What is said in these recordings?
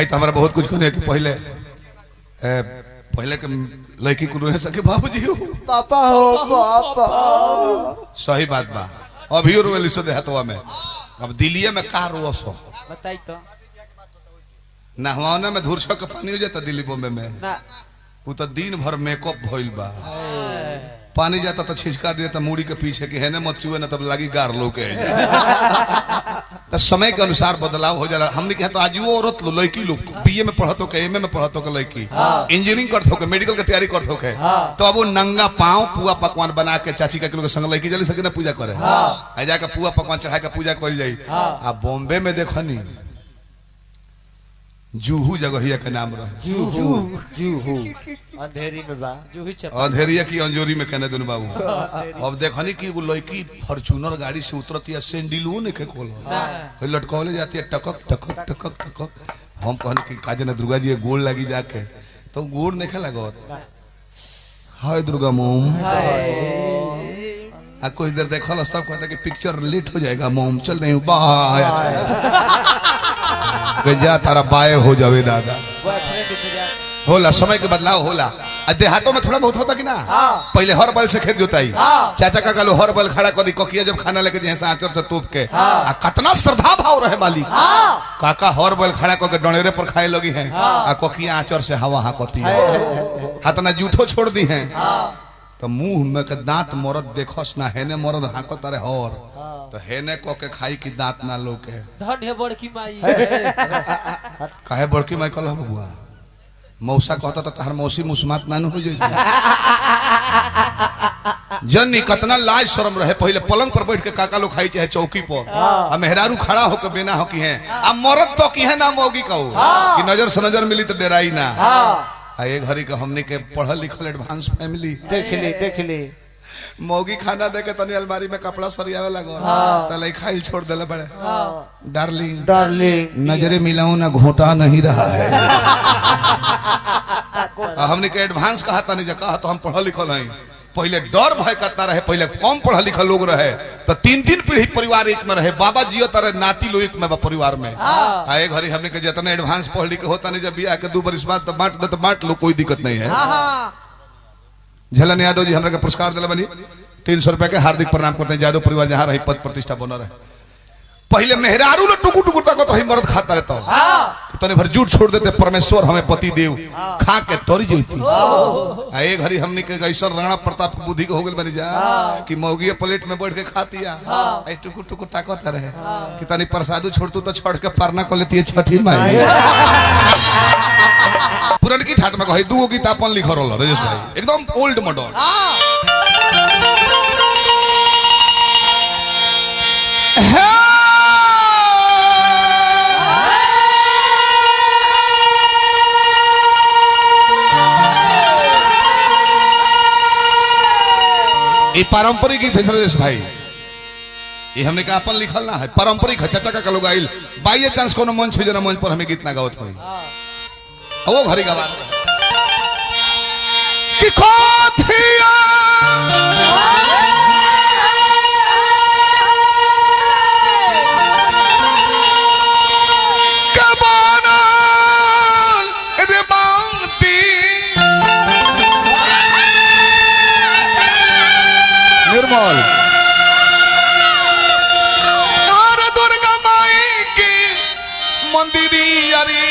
आई तो हमारा बहुत कुछ कहने कि पहले पहले के लड़की को रह सके बाबूजी हो पापा हो पापा। सही बात बा अभी रोवेली से देहतवा में अब दिल्ली में का रोस हो बताई तो नहवाना में धूर्छक के पानी हो जाता दिल्ली बॉम्बे में ना वो तो दिन भर मेकअप भइल बा पानी जाता तो छिचका देता मुड़ी के पीछे के है ना मत चुए ना तब लगी गार लो के तो समय के अनुसार बदलाव हो जाला हमने कहा तो आज वो औरत लो लड़की लोग बीए में पढ़त हो के एमए में पढ़त हो के लड़की इंजीनियरिंग करत हो के मेडिकल के तैयारी करत हो के तो अब वो नंगा पाँव पुआ पकवान बना के चाची का किलो के संग लड़की जल्दी सके ना पूजा करे आ जाकर पुआ पकवान चढ़ा के पूजा कर जाई आ बॉम्बे में देखो नी जूहू जगहिया के नाम रहा जूहू जूहू अंधेरी में बा जूही चप अंधेरिया की अंजोरी में कहने दोनों बाबू अब देखनी कि वो लड़की फॉर्च्यूनर गाड़ी से उतरती है सैंडलो ने के खोलो लटकौले जाती है टकक टकक टकक टकक हम कहने कि काजे ना दुर्गा जी गोल लगी जाके तो गोल नहीं लगत हाय दुर्गा मोम आ कुछ देर देखल तब कहता कि पिक्चर लेट हो जाएगा मोम चल रही हूँ बाय जा तारा बाय हो जावे दादा होला समय के बदलाव होला देहातों में थोड़ा बहुत होता कि ना पहले हर बैल से खेत जोताई चाचा का कहलो हर बैल खड़ा कर दी कोकिया जब खाना लेके जैसे आंचर से तोप के आ कितना श्रद्धा भाव रहे मालिक काका हर बैल खड़ा करके डोनेरे पर खाए लगी है आ कोकिया आंचर से हवा हाकती है हाथना जूठो छोड़ दी है तो मुंह में के दांत मरद देखोस ना हेने मरद हाको तारे हर तो हेने को के खाई की दांत ना लोके धन है बड़की माई काहे बड़की माई कल बुआ मौसा कहता था हर मौसी मुस्मात ना हो जाई जन्नी कितना लाज शर्म रहे पहले पलंग पर बैठ के काका लोग खाई चाहे चौकी पर आ मेहरारू खड़ा होकर बेना हो की है आ मरद तो की है ना मौगी कहो कि नजर से नजर मिली तो डराई ना ये घड़ी के हमने के पढ़ल लिखल एडवांस फैमिली देख ली मौगी खाना दे के तनी अलमारी में कपड़ा सरियावे लगो तले खाइल छोड़ देले बड़े डार्लिंग डार्लिंग नजरे मिलाऊं ना घोटा नहीं रहा है हमने के एडवांस कहा था नहीं जो कहा तो हम पढ़ल लिखल नहीं पहले डर भय करता रहे पहले कम पढ़ा लिखा लोग रहे तो तीन तीन पीढ़ी परिवार एक में रहे बाबा जियो तरह नाती लोग एक में परिवार में आए घड़ी हमने के जितना एडवांस पढ़ लिखे होता नहीं जब बियाह के 2 बरिस बाद तो बांट दे तो बांट लो कोई दिक्कत नहीं है झलन यादव जी हमरा के पुरस्कार दिले बनी 300 रुपए के हार्दिक प्रणाम करते हैं। यादव परिवार जहाँ रही पद प्रतिष्ठा बना रहे पहले मेहरारू लो टुकु टुकु तक रही मर्द खाता रहता तने भर झूठ छोड़ देते परमेश्वर हमें पति देव खा के तोरी जैती ए घड़ी हमनी के ऐसा राणा प्रताप बुद्धि के हो गल बनी जा कि मौगी प्लेट में बैठ के खाती है टुकु टुकु ताकत रहे कि तनी प्रसादू छोड़तू तो छोड़ के परना को लेती है छठी माई पुरान की ठाट में कही 2 गीत अपन लिख रहल राजेश भाई एकदम ओल्ड मॉडल ये पारंपरिक गीत है सुरेश भाई ये हमने कहा अपन लिखल ना है पारंपरिक है चाचा का लोग आइल बाई चांस कोनो मंच हो जना मंच पर हमें गीत ना गावत होई वो घरी गवा कि खोथिया निर्मल और दुर्गा माई की मंदिरी अरे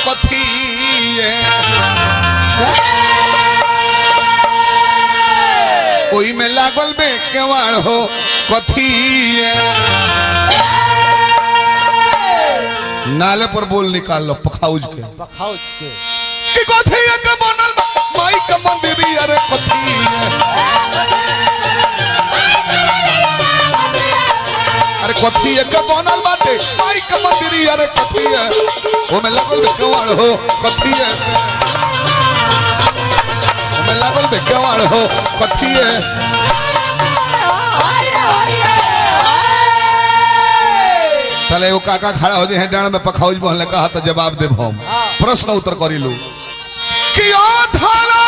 कथी ओई में लागल बे केवाड़ हो कथी नाले पर बोल निकाल लो पखाउज के कि कथी के बनल माई के मंदिरी अरे कथी अरे कथी के बनल बाटे माई के मंदिरी अरे कथी है ओ में लागल बे केवाड़ हो कथी है ओ में लागल बे केवाड़ हो कथी है तले वो काका खड़ा हो जाए डांड में पखाउज बोलने कहा तो जवाब देब हम प्रश्न उत्तर करी लो कि ओ धाला